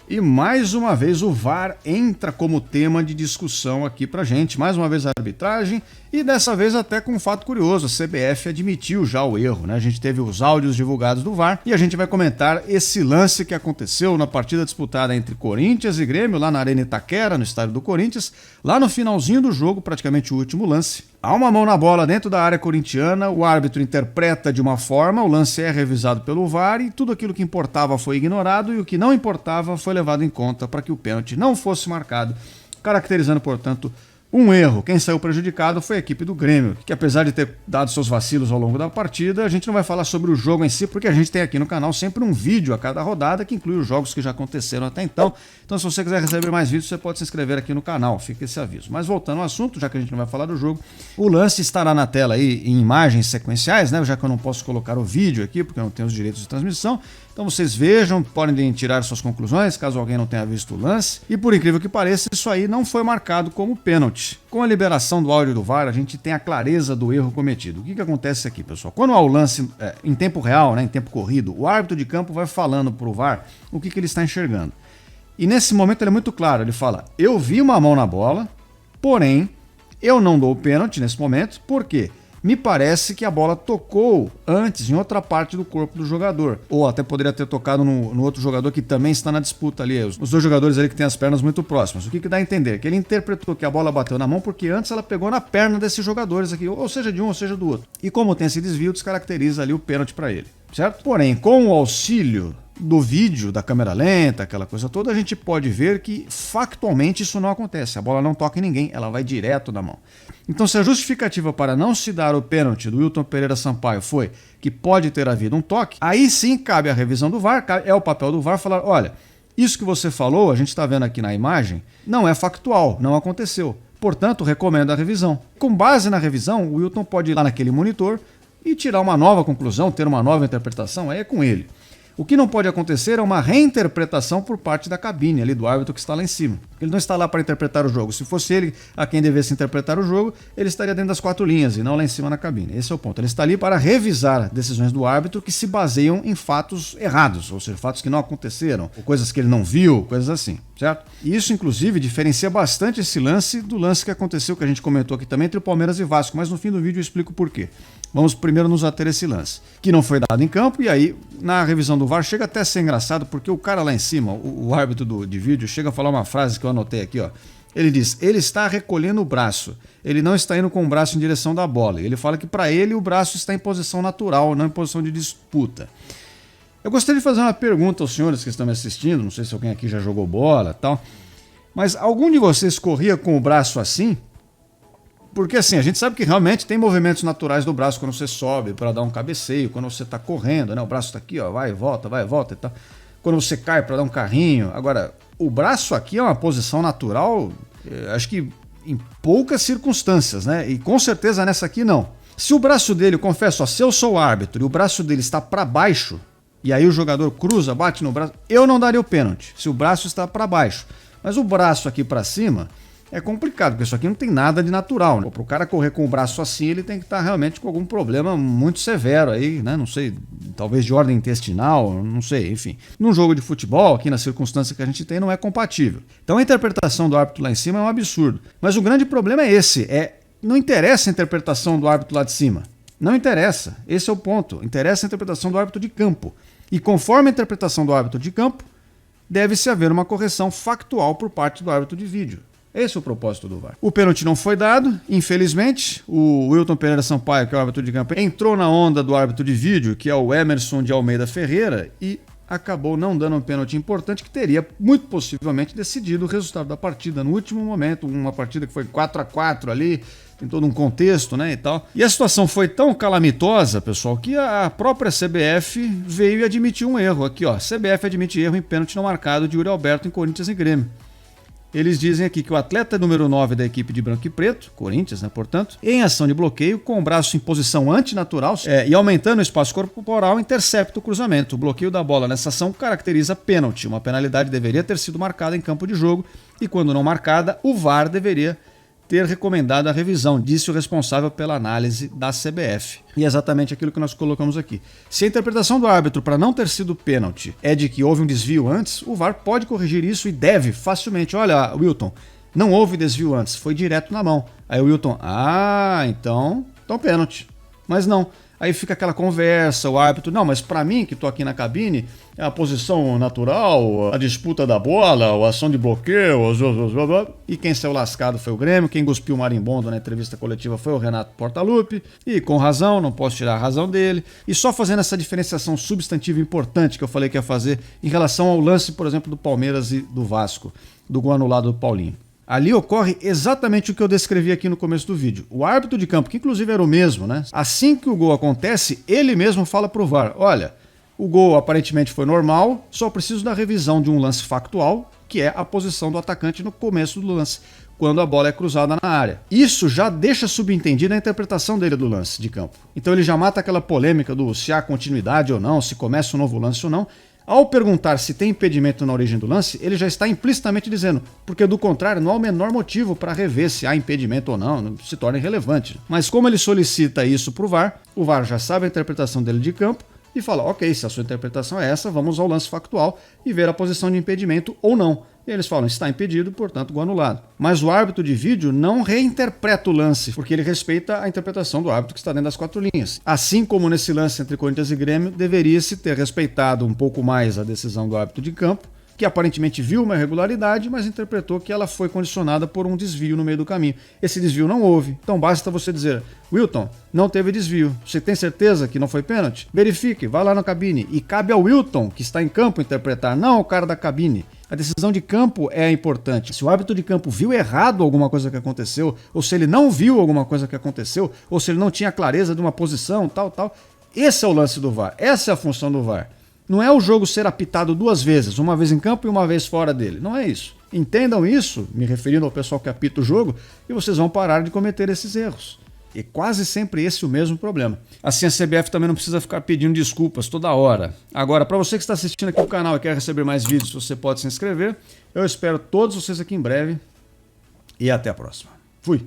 E mais uma vez o VAR entra como tema de discussão aqui pra gente. Mais uma vez a arbitragem e dessa vez até com um fato curioso. A CBF admitiu já o erro, né? A gente teve os áudios divulgados do VAR e a gente vai comentar esse lance que aconteceu na partida disputada entre Corinthians e Grêmio, lá na Arena Itaquera, no estádio do Corinthians. Lá no finalzinho do jogo, praticamente o último lance. Há uma mão na bola dentro da área corintiana, o árbitro interpreta de uma forma, o lance é revisado pelo VAR e tudo aquilo que importava foi ignorado e o que não importava foi levado em conta para que o pênalti não fosse marcado, caracterizando, portanto, um erro. Quem saiu prejudicado foi a equipe do Grêmio, que apesar de ter dado seus vacilos ao longo da partida, a gente não vai falar sobre o jogo em si, porque a gente tem aqui no canal sempre um vídeo a cada rodada que inclui os jogos que já aconteceram até então. Então se você quiser receber mais vídeos, você pode se inscrever aqui no canal, fica esse aviso. Mas voltando ao assunto, já que a gente não vai falar do jogo, o lance estará na tela aí em imagens sequenciais, né? Já que eu não posso colocar o vídeo aqui, porque eu não tenho os direitos de transmissão. Então vocês vejam, podem tirar suas conclusões, caso alguém não tenha visto o lance. E por incrível que pareça, isso aí não foi marcado como pênalti. Com a liberação do áudio do VAR, a gente tem a clareza do erro cometido. O que acontece aqui, pessoal? Quando há o lance em tempo real, né, em tempo corrido, o árbitro de campo vai falando para o VAR o que ele está enxergando. E nesse momento ele é muito claro, ele fala, eu vi uma mão na bola, porém, eu não dou o pênalti nesse momento, por quê? Me parece que a bola tocou antes em outra parte do corpo do jogador. Ou até poderia ter tocado no outro jogador que também está na disputa ali. Os dois jogadores ali que têm as pernas muito próximas. O que dá a entender? Que ele interpretou que a bola bateu na mão porque antes ela pegou na perna desses jogadores aqui. Ou seja de um, ou seja do outro. E como tem esse desvio, descaracteriza ali o pênalti para ele. Certo? Porém, com o auxílio do vídeo, da câmera lenta, aquela coisa toda, a gente pode ver que factualmente isso não acontece. A bola não toca em ninguém, ela vai direto na mão. Então, se a justificativa para não se dar o pênalti do Wilton Pereira Sampaio foi que pode ter havido um toque, aí sim cabe a revisão do VAR, é o papel do VAR falar, olha, isso que você falou, a gente está vendo aqui na imagem, não é factual, não aconteceu. Portanto, recomendo a revisão. Com base na revisão, o Wilton pode ir lá naquele monitor e tirar uma nova conclusão, ter uma nova interpretação, aí é com ele. O que não pode acontecer é uma reinterpretação por parte da cabine ali do árbitro que está lá em cima. Ele não está lá para interpretar o jogo. Se fosse ele a quem devesse interpretar o jogo, ele estaria dentro das quatro linhas e não lá em cima na cabine. Esse é o ponto. Ele está ali para revisar decisões do árbitro que se baseiam em fatos errados, ou seja, fatos que não aconteceram, ou coisas que ele não viu, coisas assim, certo? E isso, inclusive, diferencia bastante esse lance do lance que aconteceu, que a gente comentou aqui também, entre o Palmeiras e Vasco, mas no fim do vídeo eu explico por quê. Vamos primeiro nos ater a esse lance, que não foi dado em campo, e aí, na revisão do VAR, chega até a ser engraçado, porque o cara lá em cima, o árbitro de vídeo, chega a falar uma frase que eu anotei aqui, ó. Ele diz, ele está recolhendo o braço, ele não está indo com o braço em direção da bola. Ele fala que para ele o braço está em posição natural, não em posição de disputa. Eu gostaria de fazer uma pergunta aos senhores que estão me assistindo, não sei se alguém aqui já jogou bola e tal, mas algum de vocês corria com o braço assim? Porque assim, a gente sabe que realmente tem movimentos naturais do braço quando você sobe para dar um cabeceio, quando você está correndo, né? O braço está aqui, ó, vai e volta e tal. Quando você cai para dar um carrinho. Agora, o braço aqui é uma posição natural, acho que em poucas circunstâncias, né? E com certeza nessa aqui não. Se o braço dele, eu confesso, ó, se eu sou o árbitro e o braço dele está para baixo, e aí o jogador cruza, bate no braço, eu não daria o pênalti, se o braço está para baixo. Mas o braço aqui para cima é complicado, porque isso aqui não tem nada de natural, né? Para o cara correr com o braço assim, ele tem que estar realmente com algum problema muito severo aí, né? Não sei, talvez de ordem intestinal, não sei, enfim. Num jogo de futebol, aqui na circunstância que a gente tem, não é compatível. Então a interpretação do árbitro lá em cima é um absurdo. Mas o grande problema é esse, não interessa a interpretação do árbitro lá de cima. Não interessa, esse é o ponto. Interessa a interpretação do árbitro de campo. E conforme a interpretação do árbitro de campo, deve-se haver uma correção factual por parte do árbitro de vídeo. Esse é o propósito do VAR. O pênalti não foi dado, infelizmente. O Wilton Pereira Sampaio, que é o árbitro de campo, entrou na onda do árbitro de vídeo, que é o Emerson de Almeida Ferreira, e acabou não dando um pênalti importante que teria, muito possivelmente, decidido o resultado da partida no último momento. Uma partida que foi 4-4 ali, tem todo um contexto, né, e tal. E a situação foi tão calamitosa, pessoal, que a própria CBF veio e admitiu um erro. Aqui, ó, CBF admite erro em pênalti não marcado de Yuri Alberto em Corinthians e Grêmio. Eles dizem aqui que o atleta número 9 da equipe de branco e preto, Corinthians, né, portanto, em ação de bloqueio, com o braço em posição antinatural e aumentando o espaço corporal, intercepta o cruzamento. O bloqueio da bola nessa ação caracteriza pênalti. Uma penalidade deveria ter sido marcada em campo de jogo e, quando não marcada, o VAR deveria ter recomendado a revisão, disse o responsável pela análise da CBF. E é exatamente aquilo que nós colocamos aqui. Se a interpretação do árbitro para não ter sido pênalti é de que houve um desvio antes, o VAR pode corrigir isso e deve facilmente. Olha, Wilton, não houve desvio antes, foi direto na mão. Aí o Wilton, então pênalti. Mas não. Aí fica aquela conversa, o árbitro, não, mas para mim, que tô aqui na cabine, é a posição natural, a disputa da bola, a ação de bloqueio, e quem saiu lascado foi o Grêmio, quem cuspiu o marimbondo na entrevista coletiva foi o Renato Portaluppi, e com razão, não posso tirar a razão dele, e só fazendo essa diferenciação substantiva importante que eu falei que ia fazer em relação ao lance, por exemplo, do Palmeiras e do Vasco, do gol anulado do Paulinho. Ali ocorre exatamente o que eu descrevi aqui no começo do vídeo. O árbitro de campo, que inclusive era o mesmo, né? Assim que o gol acontece, ele mesmo fala pro VAR, olha, o gol aparentemente foi normal, só preciso da revisão de um lance factual, que é a posição do atacante no começo do lance, quando a bola é cruzada na área. Isso já deixa subentendida a interpretação dele do lance de campo. Então ele já mata aquela polêmica do se há continuidade ou não, se começa um novo lance ou não. Ao perguntar se tem impedimento na origem do lance, ele já está implicitamente dizendo, porque do contrário não há o menor motivo para rever se há impedimento ou não, se torna irrelevante. Mas como ele solicita isso para o VAR já sabe a interpretação dele de campo e fala, ok, se a sua interpretação é essa, vamos ao lance factual e ver a posição de impedimento ou não. E eles falam, está impedido, portanto, gol anulado. Mas o árbitro de vídeo não reinterpreta o lance, porque ele respeita a interpretação do árbitro que está dentro das quatro linhas. Assim como nesse lance entre Corinthians e Grêmio, deveria-se ter respeitado um pouco mais a decisão do árbitro de campo, que aparentemente viu uma irregularidade, mas interpretou que ela foi condicionada por um desvio no meio do caminho. Esse desvio não houve, então basta você dizer, Wilton, não teve desvio, você tem certeza que não foi pênalti? Verifique, vá lá na cabine, e cabe ao Wilton, que está em campo, interpretar, não ao cara da cabine. A decisão de campo é importante. Se o árbitro de campo viu errado alguma coisa que aconteceu, ou se ele não viu alguma coisa que aconteceu, ou se ele não tinha clareza de uma posição, tal, esse é o lance do VAR, essa é a função do VAR. Não é o jogo ser apitado duas vezes, uma vez em campo e uma vez fora dele. Não é isso. Entendam isso, me referindo ao pessoal que apita o jogo, e vocês vão parar de cometer esses erros. E quase sempre esse é o mesmo problema. Assim a CBF também não precisa ficar pedindo desculpas toda hora. Agora, para você que está assistindo aqui o canal e quer receber mais vídeos, você pode se inscrever. Eu espero todos vocês aqui em breve e até a próxima. Fui!